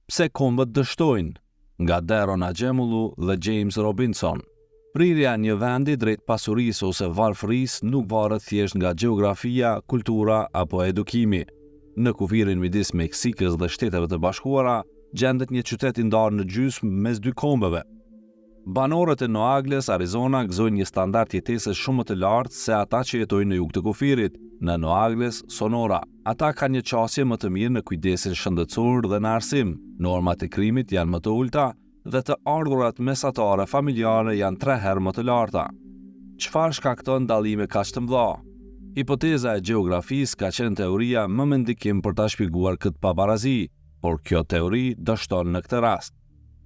Pse kombët dështojnë, nga Daron Acemoglu dhe James Robinson. Prirja një vendi drejt pasurisë ose varfërisë nuk varet thjesht nga gjeografia, kultura apo edukimi. Në kufirin midis Meksikës dhe Shteteve të Bashkuara, gjendet një qytet i ndarë në gjysmë mes dy kombeve. Banorët e Noagles, Arizona, gëzojnë një standard jetese shumë më të lartë se ata që jetojnë në jug të kufirit, në Noagles, Sonora. Ata kanë një qasje më të mirë në kujdesin shëndetësor dhe në arsim. Normat e krimit janë më të ulta dhe të ardhurat mesatare familjare janë 3 herë më të larta. Çfarë shkakton dallime kaq të mëdha? Hipoteza e gjeografisë ka qenë teoria më me ndikim për ta shpjeguar këtë pabarazi, por kjo teori dështon në këtë rast.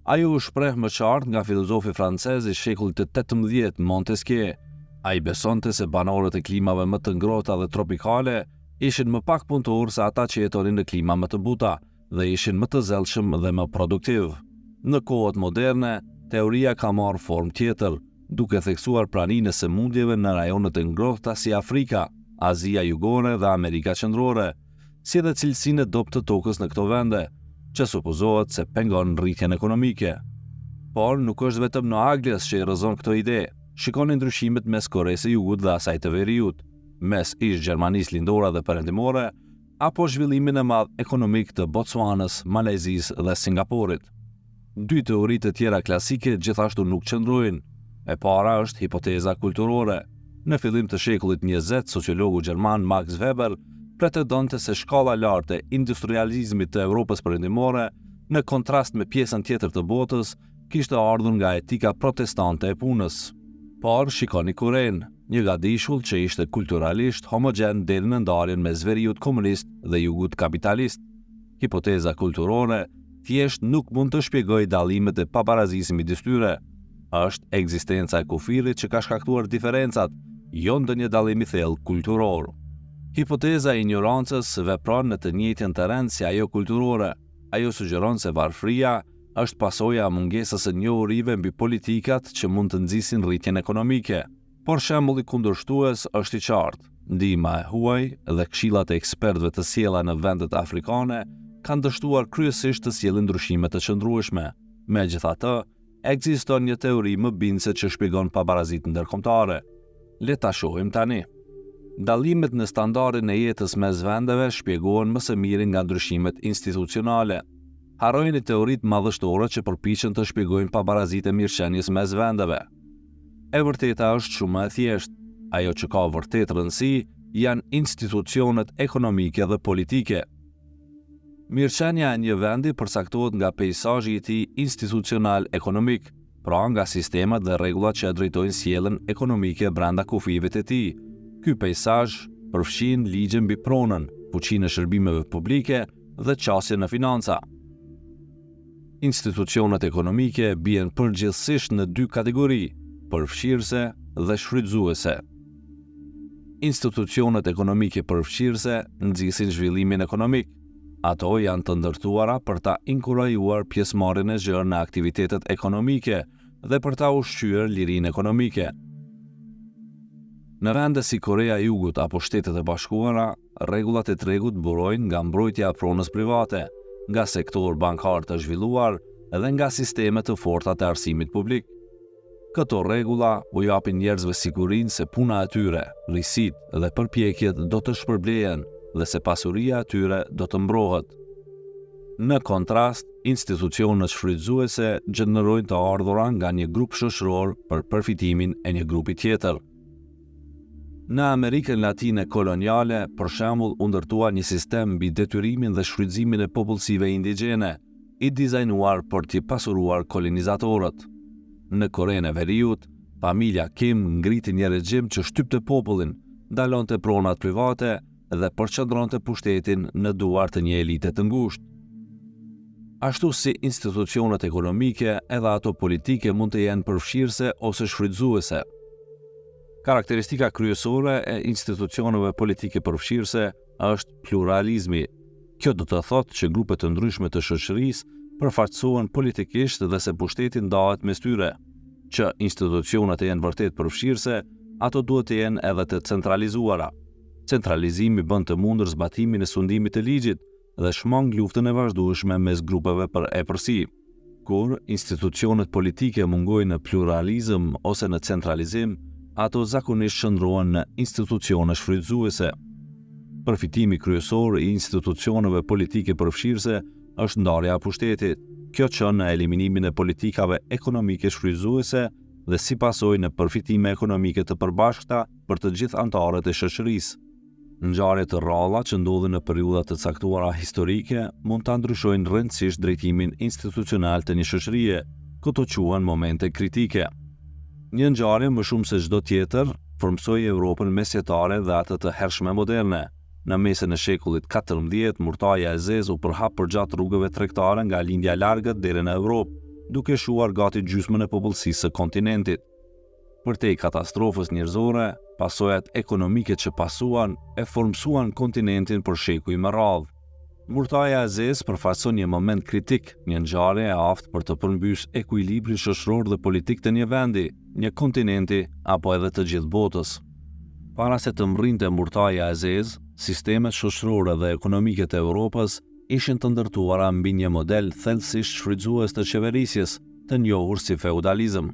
Ajo u shpreh më qartë nga filozofi francez i shekullit të 18, Montesquieu. Ai besonte se banorët e klimave më të ngrohta dhe tropikale ishin më pak punëtorë se ata që jetonin në klima më të buta dhe ishin më të zellshëm dhe më produktiv. Në kohët moderne, teoria ka marrë formë tjetër, duke theksuar praninë e sëmundjeve në rajonet e ngrohta si Afrika, Azia Jugore dhe Amerika Qendrore, si edhe cilësinë e dobët të tokës në këto vende, që supozohet se pengon rritjen ekonomike. Por nuk është vetëm Noagles që i rrezon këto ide. Shikoni ndryshimet mes Koresë së Jugut dhe asaj të Veriut, mes ish Gjermanisë lindore dhe perëndimore, apo zhvillimin e madh ekonomik të Botswanës, Malezisë dhe Singapurit. Dy teori të tjera klasike gjithashtu nuk qëndrojnë. E para është hipoteza kulturore. Në fillim të shekullit 20, sociologu gjerman Max Weber pretendonte se shkalla lartë e industrializmit të Evropës perëndimore, në kontrast me pjesën tjetër të botës, kishte ardhur nga etika protestante e punës. Por shikoni Korenë, një gadishull që ishte kulturalisht homogen deri në ndarjen mes Veriut komunist dhe Jugut kapitalist. Hipoteza kulturore thjesht nuk mund të shpjegojë dallimet e pabarazisë midis tyre. Është ekzistenca e kufirit që ka shkaktuar diferencat, jo ndonjë dallim i thellë kulturor. Hipoteza e ignorancës vepron në të njëjtën terren si ajo kulturore. Ajo sugjeron se varfëria është pasojë e mungesës së njohurive mbi politikat që mund të nxisin rritjen ekonomike. Por shembulli kundërshtues është i qartë. Ndihma e huaj dhe këshillat e ekspertëve të sjella në vendet afrikane kanë dështuar kryesisht të sjellin ndryshime të qëndrueshme. Megjithatë, ekziston një teori më bindëse që shpjegon pabarazitë ndërkombëtare. Le ta shohim tani. Dallimet në standardin e jetës mes vendeve shpjegohen më së miri nga ndryshimet institucionale. Harrojeni teoritë madhështore që përpiqen të shpjegojnë pabarazitë e mirëqenies mes vendeve. E vërteta është shumë e thjeshtë. Ajo që ka vërtet rëndësi janë institucionet ekonomike dhe politike. Mirëqenia e një vendi përcaktohet nga peizazhi i tij institucional ekonomik, pra nga sistemat dhe rregullat që drejtojnë sjelljen ekonomike brenda kufijve të tij. Ky peizazh përfshin ligje mbi pronën, fuqinë e shërbimeve publike dhe qasjen në financa. Institucionet ekonomike bien përgjithsisht në 2 kategori, përfshirëse dhe shfrytëzuese. Institucionet ekonomike përfshirëse nxisin zhvillimin ekonomik. Ato janë të ndërtuara për ta inkurajuar pjesëmarrjen e zgjerë në aktivitetet ekonomike dhe për ta ushqyer lirinë ekonomike. Në vende si Korea e Jugut apo Shtetet e Bashkuara, rregullat e tregut burojnë nga mbrojtja e pronës private, nga sektor bankar të zhvilluar dhe nga sisteme të forta të arsimit publik. Këto rregulla u japin njerëzve sigurinë se puna e tyre, risitë dhe përpjekjet do të shpërblehen dhe se pasuria e tyre do të mbrohet. Në kontrast, institucionet shfrytëzuese gjenerojnë të ardhura nga një grup shoqëror për përfitimin e një grupi tjetër. Në Amerikën Latine koloniale, për shembull, u ndërtua një sistem mbi detyrimin dhe shfrytëzimin e popullsive indigjene, i dizajnuar për t'i pasuruar kolonizatorët. Në Korenë e Veriut, familja Kim ngriti një regjim që shtypte popullin, ndalonte pronat private dhe përqendronte pushtetin në duart të një elite të ngushtë. Ashtu si institucionet ekonomike, edhe ato politike mund të jenë përfshirëse ose shfrytëzuese. Karakteristika kryesore e institucioneve politike përfshirëse është pluralizmi. Kjo do të thotë që grupe të ndryshme të shoqërisë përfaqësohen politikisht dhe se pushteti ndahet mes tyre. Që institucionet e jenë vërtet përfshirëse, ato duhet të jenë edhe të centralizuara. Centralizimi bën të mundur zbatimin e sundimit të ligjit, dhe shmang luftën e vazhdueshme mes grupeve për epërsi. Kur institucionet politike mungojnë në pluralizëm ose në centralizim, ato zakonisht shndrohen në institucione shfrytëzuese. Përfitimi kryesor i institucioneve politike përfshirëse është ndarja e pushtetit. Kjo çon në eliminimin e politikave ekonomike shfrytëzuese dhe si pasojë në përfitime ekonomike të përbashkëta për të gjithë anëtarët e shoqërisë. Ngjarje të rralla që ndodhin në periudha të caktuara historike mund ta ndryshojnë rëndësisht drejtimin institucional të një shoqërie, këto quhen momente kritike. Një ngjarje më shumë se çdo tjetër formsoi Evropën mesjetare dhe atë të hershme moderne. Në mesin e shekullit 14, Murtaja e Zezë u përhap përgjatë rrugëve tregtare nga lindja e largët deri në Evropë, duke shuar gati gjysmën e popullsisë së kontinentit. Përtej katastrofës njerëzore, pasojat ekonomike që pasuan e formsuan kontinentin për shekuj më radh. Murtaja e Zezë përfaqëson një moment kritik, një ngjarje e aftë për të përmbys ekuilibrin shoqëror dhe politik të një vendi, një kontinenti apo edhe të gjithë botës. Para se të mrrinte Murtaja e Zezë, sistemet shoqërore dhe ekonomike të Evropës ishin të ndërtuara mbi një model thellësisht shfrytëzues të qeverisjes, të njohur si feudalizëm.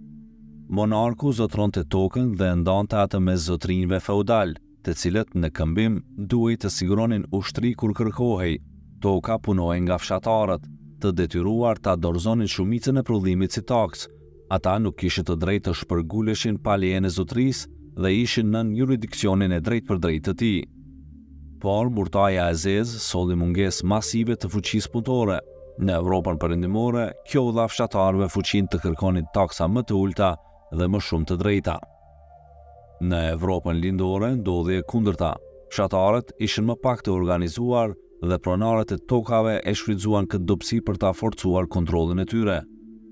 Monarku zotronte tokën dhe ndante atë mes zotrinjve feudal, të cilët në këmbim duhej të siguronin ushtri kur kërkohej. Toka punohej nga fshatarët, të detyruar ta dorëzonin shumicën e prodhimit si taks. Ata nuk kishin të drejtë të shpërguleshin pa lejen e zotrisë dhe ishin nën jurisdiksionin e drejtpërdrejtë të tij. Por Murtaja e Zezë solli mungesë masive të fuqisë punëtore. Në Evropën perëndimore, kjo u dha fshatarëve fuqinë të kërkonin taksa më të ulta dhe më shumë të drejta. Në Evropën lindore ndodhi e kundërta. Fshatarët ishin më pak të organizuar dhe pronarët e tokave e shfrytzuan këtë dobësi për ta forcuar kontrollin e tyre.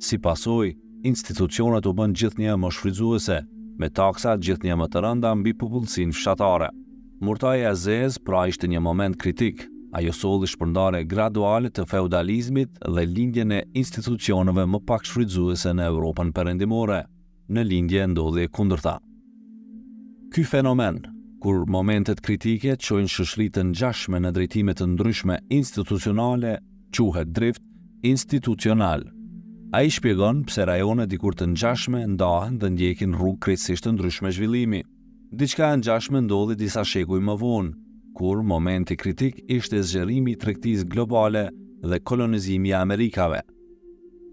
Si pasojë, institucionet u bën gjithnjë më shfrytëzuese, me taksa gjithnjë më të rënda mbi popullsinë fshatare. Murtaja e Zezë pra ishte një moment kritik. Ajo solli shpërndarje graduale të feudalizmit dhe lindjen e institucioneve më pak shfrytëzuese në Evropën perëndimore. Në lindje ndodhi e kundërta. Ky fenomen, kur momentet kritike çojnë shoqëri të ngjashme në drejtime të ndryshme institucionale, quhet drift institucional. Ai shpjegon pse rajone dikur të ngjashme ndahen dhe ndjekin rrugë krejtësisht të ndryshme zhvillimi. Diçka e ngjashme ndodhi disa shekuj më vonë, kur momenti kritik ishte zgjerimi i tregtisë globale dhe kolonizimi i Amerikave.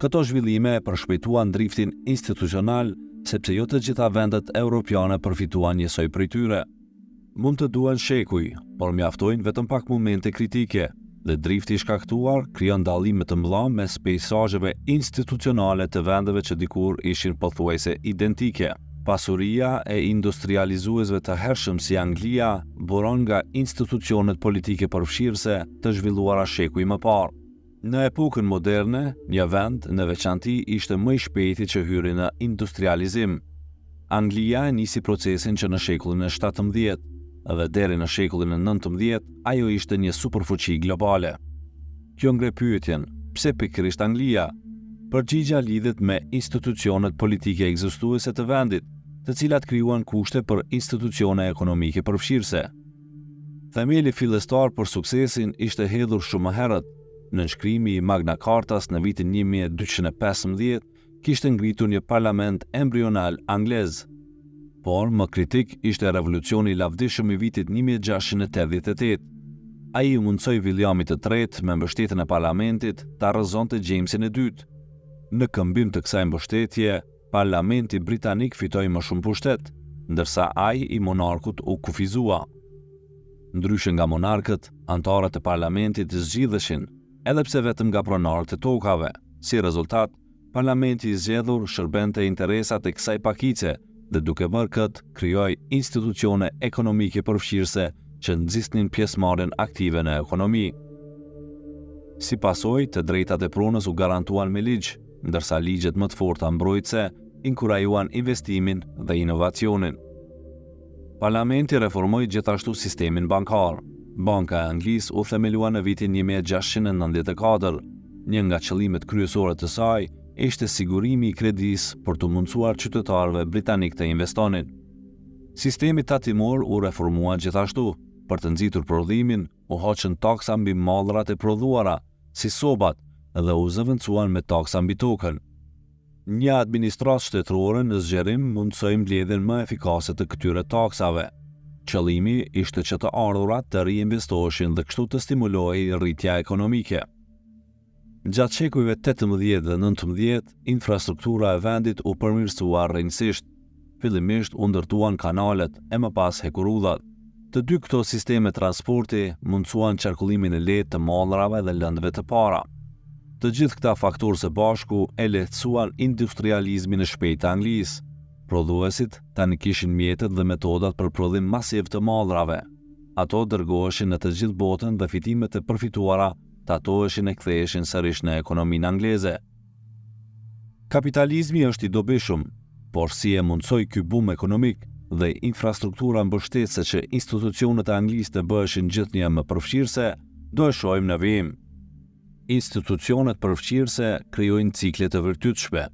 Këto zhvillime e përshpejtuan driftin institucional, sepse jo të gjitha vendet europiane përfituan njësoj prej tyre. Mund të duan shekuj, por mjaftojnë vetëm pak momente kritike, dhe drifti i shkaktuar krijon dallime të mëdha mes peizazheve institucionale të vendeve që dikur ishin pothuajse identike. Pasuria e industrializuesve të hershëm si Anglia buron nga institucionet politike përfshirëse të zhvilluara shekuj më parë. Në epokën moderne, një vend në veçanti ishte më i shpejti që hyri në industrializim. Anglia e nisi procesin që në shekullin e 17 dhe deri në shekullin e 19 ajo ishte një superfuqi globale. Kjo ngre pyetjen, pse pikërisht Anglia? Përgjigja lidhet me institucionet politike ekzistuese të vendit, të cilat krijuan kushte për institucione ekonomike përfshirëse. Themeli fillestar për suksesin ishte hedhur shumë më herët. Nënshkrimi i Magna Cartas në vitin 1215 kishte ngritur një parlament embrional anglez. Por më kritik ishte revolucioni i lavdishëm i vitit 1688. Ai u mundsoi Williamit III me mbështetjen e parlamentit ta rrëzonte Jamesin e II. Në këmbim të kësaj mbështetje, parlamenti britanik fitoi më shumë pushtet, ndërsa ai i monarkut u kufizua. Ndryshe nga monarkët, anëtarët e parlamentit zgjidheshin, edhe pse vetëm nga pronarët e tokave. Si rezultat, parlamenti i zgjedhur shërbente interesat e kësaj pakice dhe duke bërë këtë, krijoi institucione ekonomike përfshirëse që nxisnin pjesëmarrjen aktive në ekonomi. Si pasojë, të drejtat e pronës u garantuan me ligj, ndërsa ligjet më të forta mbrojtëse inkurajuan investimin dhe inovacionin. Parlamenti reformoi gjithashtu sistemin bankar. Banka e Anglisë u themelua në vitin 1694. Një nga qëllimet kryesore të saj ishte sigurimi i kredisë për të mundësuar qytetarëve britanik të investonin. Sistemi tatimor u reformua gjithashtu. Për të nxitur prodhimin, u hoqën taksa mbi mallrat e prodhuara, si sobat, dhe u zëvendësuan me taksa mbi tokën. Një administratë shtetërore në zgjerim mundsoi mbledhjen më efikase të këtyre taksave. Qëllimi ishte që të ardhurat të riinvestoheshin dhe kështu të stimulohej rritja ekonomike. Gjatë shekujve 18 dhe 19, infrastruktura e vendit u përmirësua rrënjësisht. Fillimisht u ndërtuan kanalet e më pas hekurudhat. Të dy këto sisteme transporti mundsuan qarkullimin e lehtë të mallrave dhe lëndëve të para. Të gjithë këta faktorë së bashku e lehtësuan industrializmin e shpejtë të Anglisë. Prodhuesit tani kishin mjetet dhe metodat për prodhim masiv të mallrave. Ato dërgoheshin në të gjithë botën dhe fitimet e përfituara tatoheshin e ktheheshin sërish në ekonominë angleze. Kapitalizmi është i dobishëm, por si e mundsoi ky bum ekonomik dhe infrastruktura mbështetëse që institucionet e Anglisë të bëheshin gjithnjë më përfshirëse, do e shohim në vijim. Institucionet përfshirëse krijojnë cikle të vërtetshme.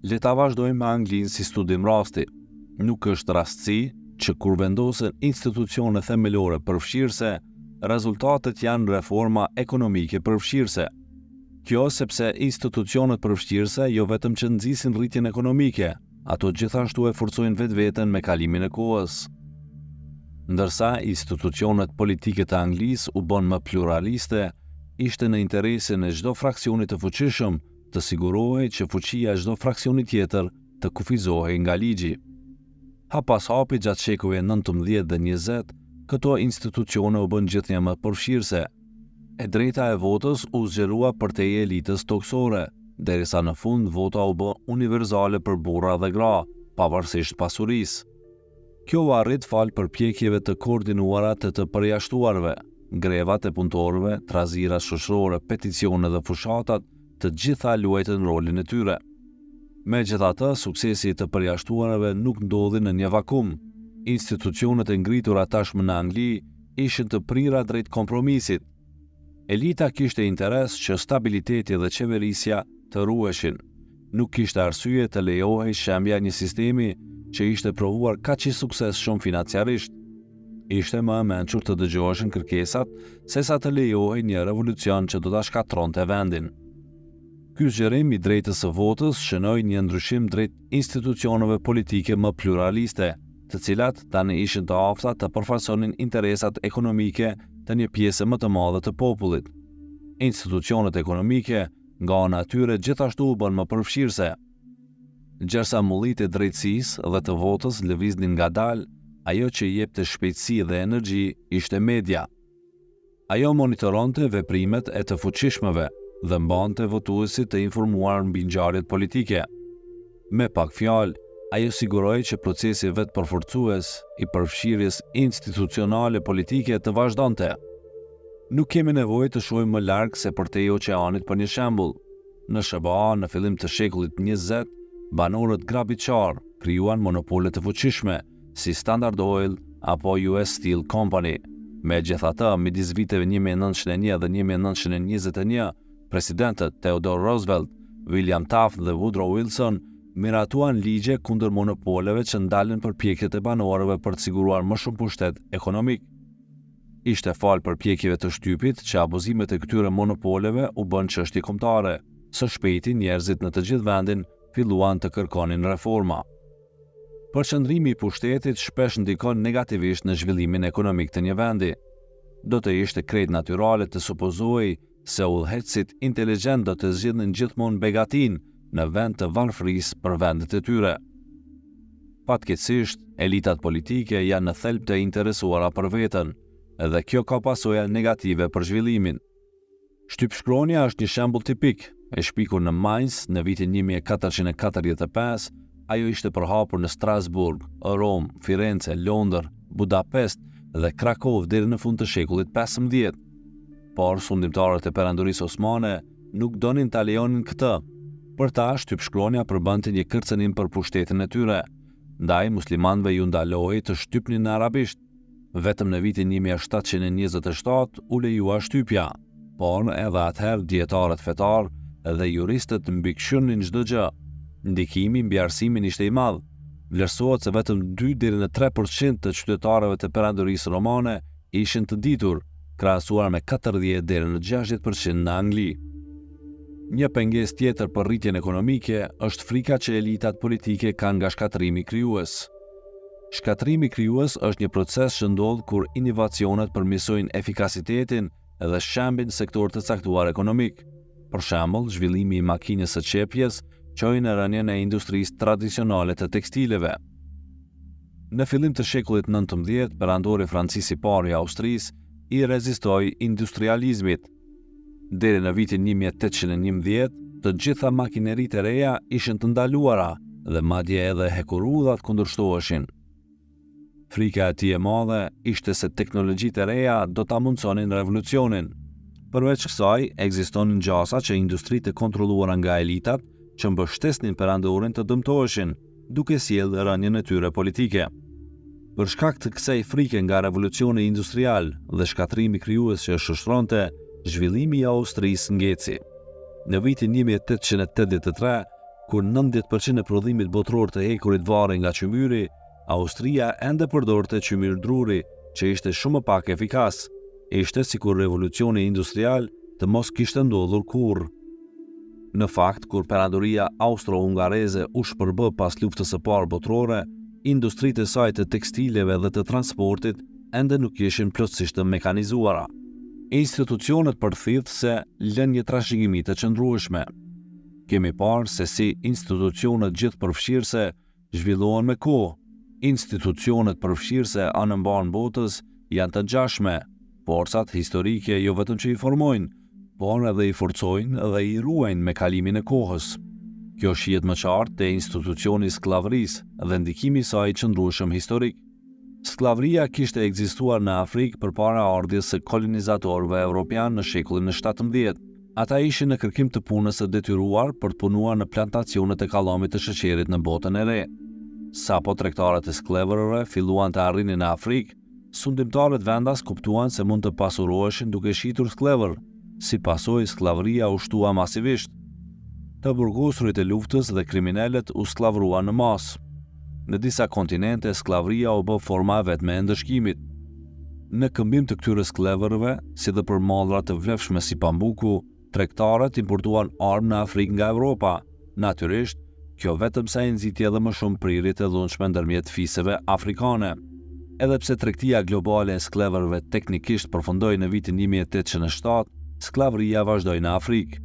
Le ta vazhdojmë me Anglinë si studim rasti. Nuk është rastësi që kur vendosen institucione themelore përfshirëse, rezultatet janë reforma ekonomike përfshirëse. Kjo sepse institucionet përfshirëse jo vetëm që nxisin rritjen ekonomike, ato gjithashtu e forcojnë vetveten me kalimin e kohës. Ndërsa institucionet politike të Anglisë u bën më pluraliste, ishte në interesin e çdo fraksioni të fuqishëm të sigurohej që fuqia e çdo fraksioni tjetër të kufizohej nga ligji. Hap pas hapi gjatë shekujve 19 dhe 20, këto institucione u bën gjithnjë më përfshirëse. E drejta e votës u zgjerua përtej elitës toksore, derisa në fund vota u bë univerzale për burra dhe gra, pavarësisht pasurisë. Kjo u arrit fal përpjekjeve të koordinuara të përjashtuarve, grevat e punëtorëve, trazirat shoqërore, peticionet dhe fushatat, të gjitha luajtën rolin e tyre. Megjithatë, suksesi i të përjashtuarve nuk ndodhi në një vakum. Institucionet e ngritura tashmë në Angli ishin të prira drejt kompromisit. Elita kishte interes që stabiliteti dhe qeverisja të ruheshin. Nuk kishte arsye të lejohej shembja një sistemi që ishte provuar kaq i suksesshëm financiarisht. Ishte më e mençur të dëgjoheshin kërkesat sesa të lejohej një revolucion që do ta shkatronte vendin. Ky zgjerim i drejtës së votës shënoi një ndryshim drejt institucioneve politike më pluraliste, të cilat tani ishin të afta të përfaqësonin interesat ekonomike të një pjese më të madhe të popullit. Institucionet ekonomike nga ana e tyre gjithashtu u bën më përfshirëse. Gjersa mullit e drejtësisë dhe të votës lëviznin ngadalë, ajo që i jepte shpejtësi dhe energji ishte media. Ajo monitoronte veprimet e të fuqishmëve dhe mbante votuesit të informuar mbi ngjarjet politike. Me pak fjalë, ajo siguroi që procesi vetë përforcues i përfshirjes institucionale politike të vazhdonte. Nuk kemi nevojë të shohim më larg se përtej oqeanit për një shembull. Në SBA në fillim të shekullit 20, banorët grabiçar krijuan monopole të fuqishme, si Standard Oil apo US Steel Company. Megjithatë, midis viteve 1901 dhe 1921, presidentët Theodore Roosevelt, William Taft dhe Woodrow Wilson miratuan ligje kundër monopoleve që ndalën përpjekjet e banorëve për të siguruar më shumë pushtet ekonomik. Ishte fal përpjekjeve të shtypit që abuzimet e këtyre monopoleve u bën çështje kombëtare. Së shpejti njerëzit në të gjithë vendin filluan të kërkonin reforma. Përqendrimi i pushtetit shpesh ndikon negativisht në zhvillimin ekonomik të një vendi. Do të ishte krejt natyrale të supozohej se udhëheqësit inteligjent do të zgjidhnin gjithmonë begatin në vend të varfërisë për vendet e tyre. Fatkeqësisht, elitat politike janë në thelb të interesuara për veten, edhe kjo ka pasoja negative për zhvillimin. Shtypshkronja është një shembull tipik, e shpikur në Mainz në vitin 1445. Ajo ishte përhapur në Strasburg, Rom, Firenze, Londër, Budapest dhe Krakov deri në fund të shekullit 15. Por sundimtarët e perandorisë osmane nuk donin ta lejonin këtë. Për ta, shtypshkronja përbante një kërcënim për pushtetin e tyre. Ndaj muslimanëve ju ndalohej të shtypnin në arabisht. Vetëm në vitin 1727 u lejua shtypja, por edhe atëherë dietarët fetar dhe juristët mbikëqyrnin çdo gjë. Ndikimi mbi arsimin ishte i madh. Vlerësohet se vetëm 2 deri në 3% të qytetarëve të perandorisë romane ishin të ditur, krahasuar me 40 deri në 60% në Angli. Një pengesë tjetër për rritjen ekonomike është frika që elitat politike kanë nga shkatrimi krijues. Shkatrimi krijues është një proces që ndodh kur inovacionet përmirësojnë efikasitetin dhe shembin sektor të caktuar ekonomik. Për shembull, zhvillimi i makinës së qepjes çoi në rënien e industrisë tradicionale të tekstileve. Në fillim të shekullit 19, perandori Francis i parë i Austrisë i rezistoi industrializmit. Deri në vitin 1811, të gjitha makineritë e reja ishin të ndaluara dhe madje edhe hekurudhat kundërshtoheshin. Frika e tij e madhe ishte se teknologjitë e reja do ta mundsonin revolucionin. Përveç kësaj, ekzistonin gjasa që industritë e kontrolluara nga elitat që mbështesnin perandorin të dëmtoheshin, duke sjellë rënien e tyre politike. Për shkak të kësaj frike nga revolucioni industrial dhe shkatrimi krijues që shoqëronte, zhvillimi i Austrisë ngeci. Në vitin 1883, kur 90% e prodhimit botror të hekurit varri nga qymyri, Austria ende përdorte qymyr druri, që ishte shumë pak efikas. Ishte sikur revolucioni industrial të mos kishte ndodhur kurrë. Në fakt, kur perandoria austro-hungareze u shpërbë pas luftës së parë botërore, industritë e saj të tekstileve dhe të transportit ende nuk ishin plotësisht të mekanizuara. Institucionet përthithëse lënë një trashëgimi të qëndrueshme. Kemi parë se si institucionet gjithëpërfshirëse zhvillohen me kohë. Institucionet përfshirëse anë mbarë botës janë të ngjashme. Forcat historike jo vetëm që i formojnë, por edhe i forcojnë dhe i ruajnë me kalimin e kohës. Kjo shihet më qartë te institucioni i skllavërisë dhe ndikimi i saj qëndrueshëm historik. Skllavëria kishte ekzistuar në Afrikë përpara ardhjes së kolonizatorëve evropianë në shekullin e 17. Ata ishin në kërkim të punës së detyruar për të punuar në plantacionet e kallamit të sheqerit në botën e re. Sapo tregtarët e skleverëve filluan të arrinin në Afrikë, sundimtarët vendas kuptuan se mund të pasuroheshin duke shitur sklever. Si pasojë, skllavëria u shtua masivisht. Të burgosurit e luftës dhe kriminalët u skllavëruan në masë. Në disa kontinente, sklavëria u bë forma vetme e ndëshkimit. Në këmbim të këtyre skleverëve, si dhe për mallra të vlefshme si pambuku, tregtarët importuan armë në Afrikë nga Evropa. Natyrisht, kjo vetëm sa i nxiti edhe më shumë prirjet e dhunshme ndërmjet fisëve afrikane. Edhe pse tregtia globale e skleverëve teknikisht përfundoi në vitin 1807, sklavëria vazhdoi në Afrikë.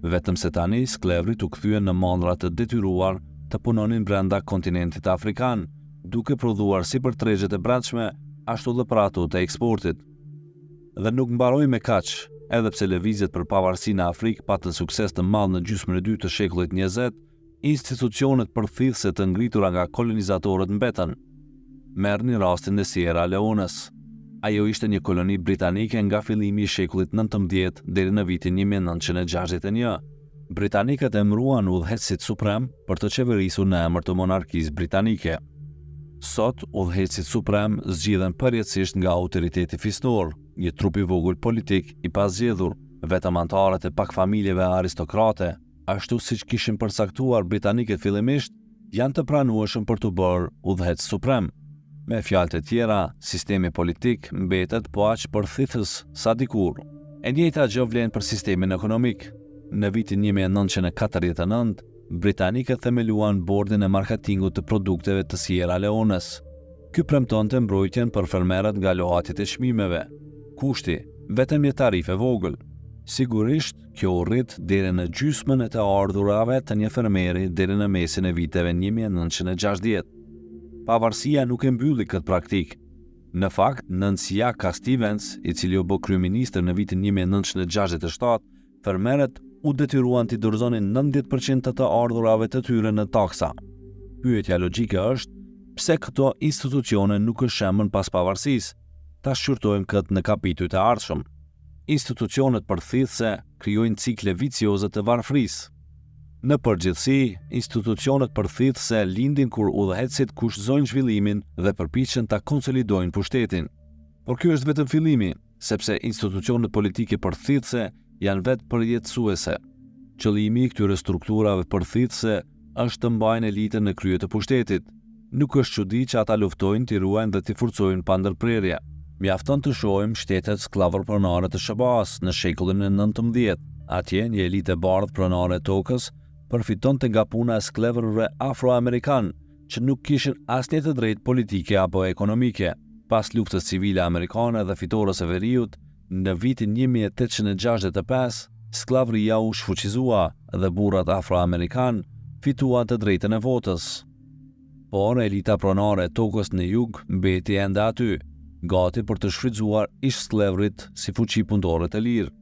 Vetëm se tani sklevrit u kthyen në mallra të detyruar të punonin brenda kontinentit afrikan, duke prodhuar si për tregjet e brendshme, ashtu dhe për ato të eksportit. Dhe nuk mbaroi me kaq, edhe pse lëvizjet për pavarësi në Afrikë patën sukses të madh në gjysmën e dytë të shekullit 20, institucionet përthithëse të ngritura nga kolonizatorët mbetën. Merrni rastin e Sierra Leones. Ajo ishte një koloni britanike nga fillimi i shekullit 19 deri në vitin 1961. Britanikët emëruan udhëheqësit suprem për të qeverisur në emër të monarkisë britanike. Sot, udhëheqësit suprem zgjidhen përjetësisht nga autoriteti fisnor, një trup i vogël politik i pazgjedhur, vetëm anëtarët e pak familjeve aristokrate, ashtu siç kishin përcaktuar britanikët fillimisht, janë të pranueshëm për të bërë udhëheqës suprem. Me fjalë të tjera, sistemi politik mbetet po aq përthithës sa dikur. E njëjta gjë vlen për sistemin ekonomik. Në vitin 1949, britanikët themeluan bordin e marketingut të produkteve të Sierra Leones. Ky premtonte mbrojtjen për fermerët nga lohatit e çmimeve. Kushti, vetëm një tarifë e vogël. Sigurisht, kjo u rrit deri në gjysmën e të ardhurave të një fermeri deri në mesin e viteve 1960. Pavarësia nuk e mbylli këtë praktik. Në fakt, nënsia Ka Stevens, i cili u bë kryeministër në vitin 1967, fermerët u detyruan t'i dorëzonin 90% të ardhurave të tyre në taksa. Pyetja logjike është, pse këto institucione nuk shemën pas pavarësisë? Ta shqyrtojmë këtë në kapitujt e ardhshëm. Institucionet përthithëse krijojnë cikle vicioze të varfërisë. Në përgjithësi, institucionet përthithëse lindin kur udhëheqësit kushtëzojnë zhvillimin dhe përpiqen ta konsolidojnë pushtetin. Por ky është vetëm fillimi, sepse institucionet politike përthithëse janë vetë përjetësuese. Qëllimi i këtyre strukturave përthithëse është të mbajnë elitën në krye të pushtetit. Nuk është çudi që ata luftojnë t'i ruajnë dhe t'i forcojnë pa ndërprerje. Mjafton të shohim shtetet sklavër pronare të SBA-s në shekullin e 19. Atje një elitë e bardhë pronare e tokës përfitonte nga puna e sklavërve afroamerikan që nuk kishin asnjë të drejtë politike apo ekonomike. Pas luftës civile amerikane dhe fitores së veriut, në vitin 1865, sklavëria u shfuqizua dhe burrat afroamerikan fituan të drejtën e votës. Por elita pronare e tokës në jug mbeti ende aty, gati për të shfrytzuar ish sklavërit si fuqi punëtore të lirë.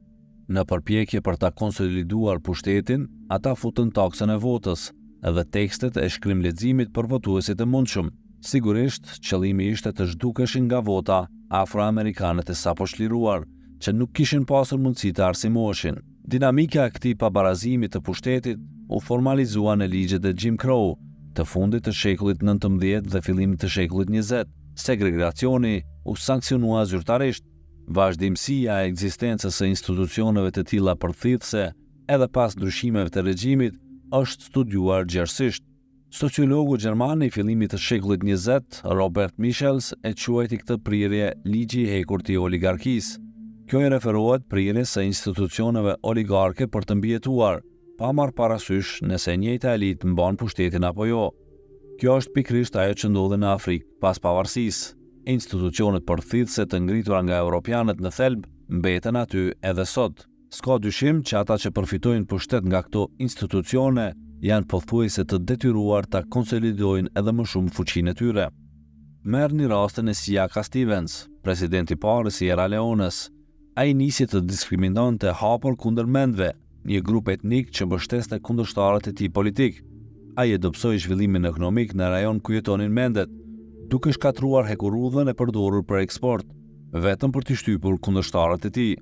Në përpjekje për ta konsoliduar pushtetin, ata futën taksën e votës dhe tekstet e shkrimleximit për votuesit e mundshëm. Sigurisht, qëllimi ishte të zhdukeshin nga vota afroamerikanët e sapo çliruar, që nuk kishin pasur mundësi të arsimoheshin. Dinamika e këtij pabarazimi të pushtetit u formalizua në ligjet e Jim Crow të fundit të shekullit 19 dhe fillimit të shekullit 20. Segregacioni u sankcionua zyrtarisht. Vazhdimësia e ekzistencës së institucioneve të tilla përthithëse edhe pas ndryshimeve të regjimit është studiuar gjerësisht. Sociologu gjerman i fillimit të shekullit 20, Robert Michels, e quajti këtë prirje ligji i hekur të oligarkisë. Kjo i referohet prirjes së institucioneve oligarke për të mbijetuar, pa marrë parasysh nëse e njëjta elitë mban pushtetin apo jo. Kjo është pikërisht ajo që ndodhi në Afrikë pas pavarësisë. Institucionet përthithëse të ngritura nga europianët në thelb mbeten aty edhe sot. S'ka dyshim që ata që përfitojnë pushtet nga këto institucione janë pothuajse të detyruar ta konsolidojnë edhe më shumë fuqinë e tyre. Merrni rastin e Siaka Stevens, presidenti i parë i Sierra Leones. Ai nisi të diskrimitonte hapur kundër mendve, një grup etnik që mbështeste kundërshtarët e tij politik. Ai e dobësoi zhvillimin ekonomik në rajon ku jetonin mendet, duke shkatruar hekurudhën e përdorur për eksport, vetëm për të shtypur kundërshtarët e tij.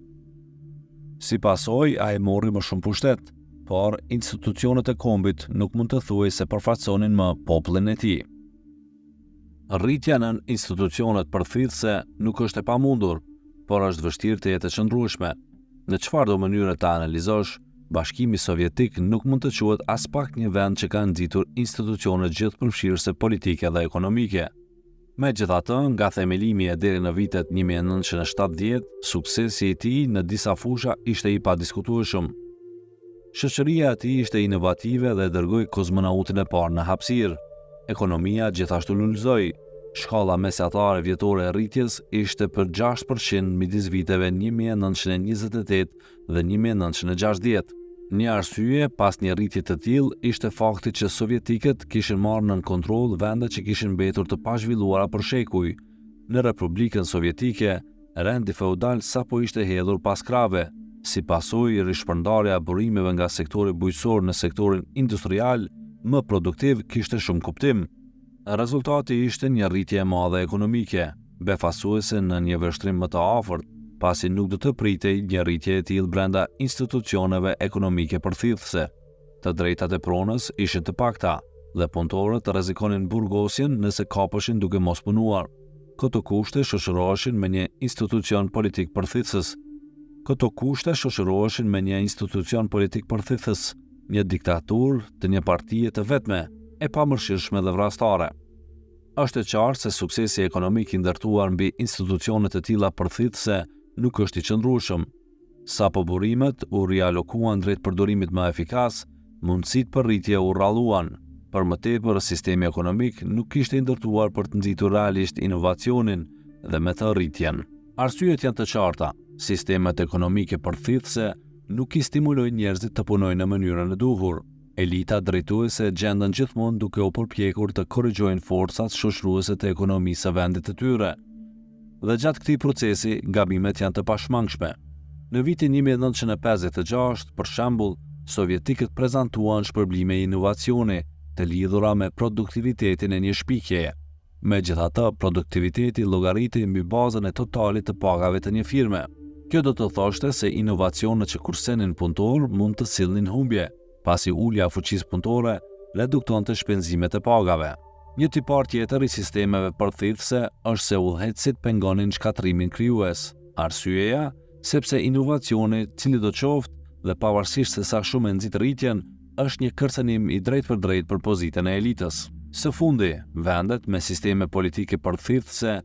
Si pasojë, ai morri më shumë pushtet, por institucionet e kombit nuk mund të thuaj se përfaqësonin më popullin e tij. Rritja në institucionet përthithëse nuk është e pamundur, por është vështirë të jetë e qëndrueshme. Në çfarëdo mënyre ta analizosh, Bashkimi Sovjetik nuk mund të quhet as pak një vend që ka nxitur institucione gjithëpërfshirëse politike dhe ekonomike. Megjithatë, nga themelimi e deri në vitet 1970, suksesi i tij në disa fusha ishte i padiskutueshëm. Shoqëria e tij ishte inovative dhe dërgoi kozmonautin e parë në hapësirë. Ekonomia gjithashtu lulëzoi. Shkalla mesatare vjetore e rritjes ishte për 6% midis viteve 1928 dhe 1960. Një arsye pas një rritje të tillë ishte fakti që sovjetikët kishin marrë nën kontroll vende që kishin mbetur të pazhvilluara për shekuj. Në Republikën Sovjetike, rendi feudal sapo ishte hedhur pas krave. Si pasojë, rishpërndarja e burimeve nga sektori bujqësor në sektorin industrial më produktiv kishte shumë kuptim. Rezultati ishte një rritje e madhe ekonomike, befasuese në një vështrim më të afërt, pasi nuk do të pritej një rritje e tillë brenda institucioneve ekonomike përthithëse. Të drejtat e pronës ishin të pakta dhe punëtorët rrezikonin burgosjen nëse kapeshin duke mos punuar. Këto kushte shoqëroheshin me një institucion politik përthithës, një diktaturë të një partie të vetme, e pamërshirshme dhe vrastare. Është e qartë se suksesi ekonomik i ndërtuar mbi institucione të tilla përthithëse nuk është i qëndrueshëm. Sapo burimet u rialokuan drejt përdorimit më efikas, mundësitë për rritje u rralluan. Për më tepër, sistemi ekonomik nuk ishte i ndërtuar për të nxitur realisht inovacionin dhe me të rritjen. Arsyet janë të qarta. Sistemet ekonomike përthithëse nuk i stimulojnë njerëzit të punojnë në mënyrën e duhur. Elita drejtuese gjenden gjithmonë duke u përpjekur të korrigjojnë forcat shoqëruese të ekonomisë së vendit të tyre. Dhe gjatë këtij procesi, gabimet janë të pashmangshme. Në vitin 1956, për shembull, sovjetikët prezantuan shpërblime inovacioni të lidhura me produktivitetin e një shpikjeje. Megjithatë, produktiviteti llogariti mbi bazën e totalit të pagave të një firme. Kjo do të thoshte se inovacionet që kursenin punëtor mund të sillnin humbje, pasi ulja e fuqisë punëtore reduktonte shpenzimet e pagave. Një tipar tjetër i sistemeve përthithëse është se udhëheqësit pengonin shkatrimin krijues. Arsyeja, sepse inovacioni, cili do qoftë dhe pavarësisht se sa shumë e nxit rritjen, është një kërcënim i drejtë për pozitën e elitës. Së fundi, vendet me sisteme politike përthithëse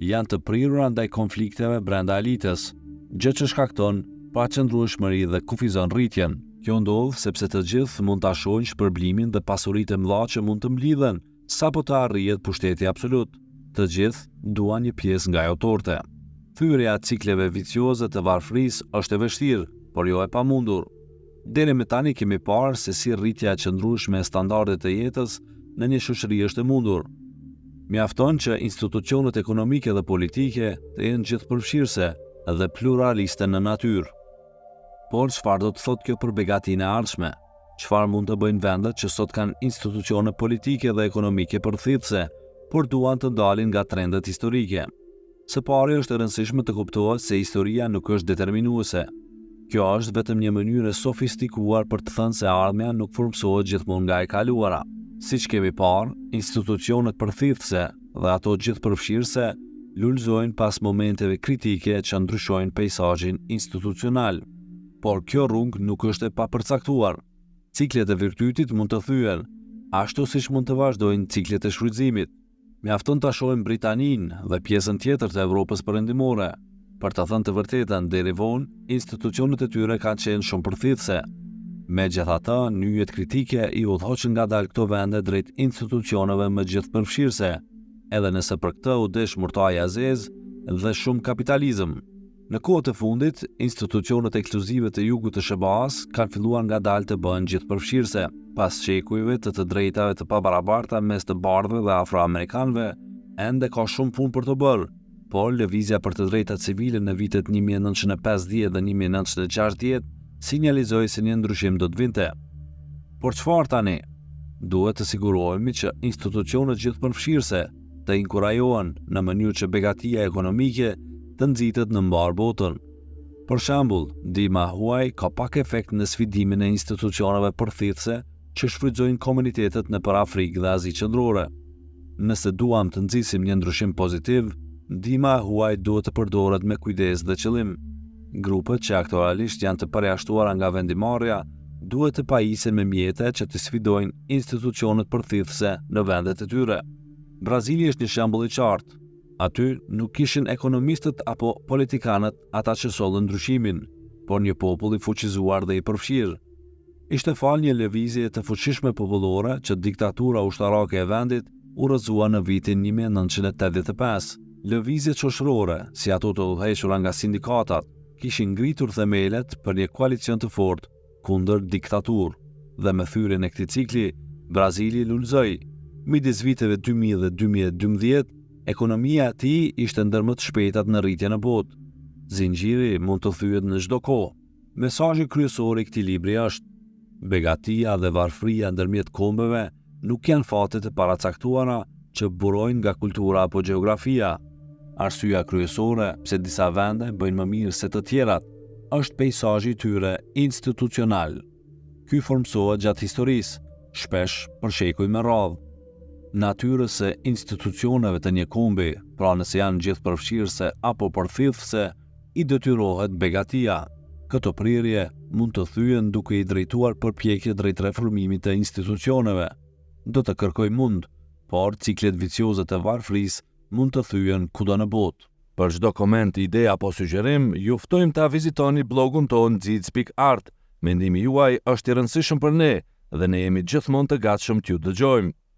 janë të prirura ndaj konflikteve brenda elitës, gjë që shkakton paqëndrueshmëri dhe kufizon rritjen. Kjo ndodh sepse të gjithë mund ta shohin shpërblimin dhe pasuritë e mëdha që mund të mblidhen sapo të arrihet pushteti absolut. Të gjithë duan një pjesë nga ajo torte. Thyrja e cikleve vicioze të varfërisë është e vështirë, por jo e pamundur. Deri më tani kemi parë se si rritja e qëndrueshme e standardeve të jetës në një shoqëri është e mundur. Mjafton që institucionet ekonomike dhe politike të jenë gjithëpërfshirëse dhe pluraliste në natyrë. Por çfarë do të thotë kjo për begatinë e ardhshme? Çfarë mund të bëjnë vendet që sot kanë institucione politike dhe ekonomike përthithëse, por duan të dalin nga trendet historike? Së pari është e rëndësishme të kuptohet se historia nuk është determinuese. Kjo është vetëm një mënyrë e sofistikuar për të thënë se ardhmja nuk formsohet gjithmonë nga e kaluara. Siç kemi parë, institucionet përthithëse dhe ato gjithëpërfshirëse lulëzojnë pas momenteve kritike që ndryshojnë peizazhin institucional. Por kjo rrugë nuk është e papërcaktuar. Ciklet e virtytit mund të thyen, ashtu siç mund të vazhdojnë ciklet e shfrytëzimit. Mjafton ta shohim Britaninë dhe pjesën tjetër të Evropës perëndimore. Për të thënë të vërtetën, deri vonë, institucionet e tyre kanë qenë shumë përthithëse. Megjithatë, nyjet kritike i udhëhoqën ngadalë këto vende drejt institucioneve më gjithëpërfshirëse, edhe nëse për këtë u desh murtaj azez dhe shumë kapitalizëm. Në kohët e fundit, institucionet ekskluzive të jugut të SBA-s kanë filluar ngadalë të bëhen gjithëpërfshirëse, pas çekujve të drejtave të pabarabarta mes të bardhëve dhe afroamerikanëve, ende ka shumë punë për të bërë, por lëvizja për të drejtat civile në vitet 1950 dhe 1960 sinjalizoi se një ndryshim do të vinte. Por çfarë tani? Duhet të sigurohemi që institucionet gjithëpërfshirëse të inkurajohen në mënyrë që begatia ekonomike të nxitet në mbar botën. Për shembull, ndihma huaj ka pak efekt në sfidimin e institucioneve përthithëse që shfrytëzojnë komunitetet nëpër Afrikë dhe Azi Qendrore. Nëse duam të nxisim një ndryshim pozitiv, ndihma huaj duhet të përdoret me kujdes dhe qëllim. Grupet që aktualisht janë të përjashtuara nga vendimarrja duhet të pajisen me mjete që të sfidojnë institucionet përthithëse në vendet e tyre. Brazili është një shembull i qartë. Aty nuk kishin ekonomistët apo politikanët ata që sollën ndryshimin, por një popull i fuqizuar dhe i përfshirë. Ishte fal një lëvizje të fuqishme popullore që diktatura ushtarake e vendit urrëzua në vitin 1985. Lëvizjet shoqërore, si ato të udhëhequra nga sindikatat, kishin ngritur themelet për një koalicion të fortë kundër diktaturë, dhe me thyrjen e këtij cikli, Brazili lulëzoi. Midis viteve 2000 dhe 2012, ekonomia e tij ishte ndër më të shpejtat në rritje në botë. Zinxhiri mund të thyet në çdo kohë. Mesazhi kryesor i këtij libri është: begatia dhe varfëria ndërmjet kombeve nuk janë fate të paracaktuara që burojnë nga kultura apo gjeografia. Arsyeja kryesore pse disa vende bëjnë më mirë se të tjerat është peizazhi i tyre institucional. Ky formsohet gjatë historisë, shpesh për shekuj me radhë. Natyrës së institucioneve të një kombi, pra nëse janë gjithëpërfshirëse apo përthithëse, i detyrohet begatia. Këto prirje mund të thyen duke i drejtuar përpjekje drejt reformimit të institucioneve. Do të kërkoj mund, por ciklet vicioze të varfërisë mund të thyen kudo në botë. Për çdo koment, ide apo sugjerim, ju ftojmë ta vizitoni blogun tonë nxic.art. Mendimi juaj është i rëndësishëm për ne dhe ne jemi gjithmonë të gatshëm t'ju dëgjojmë.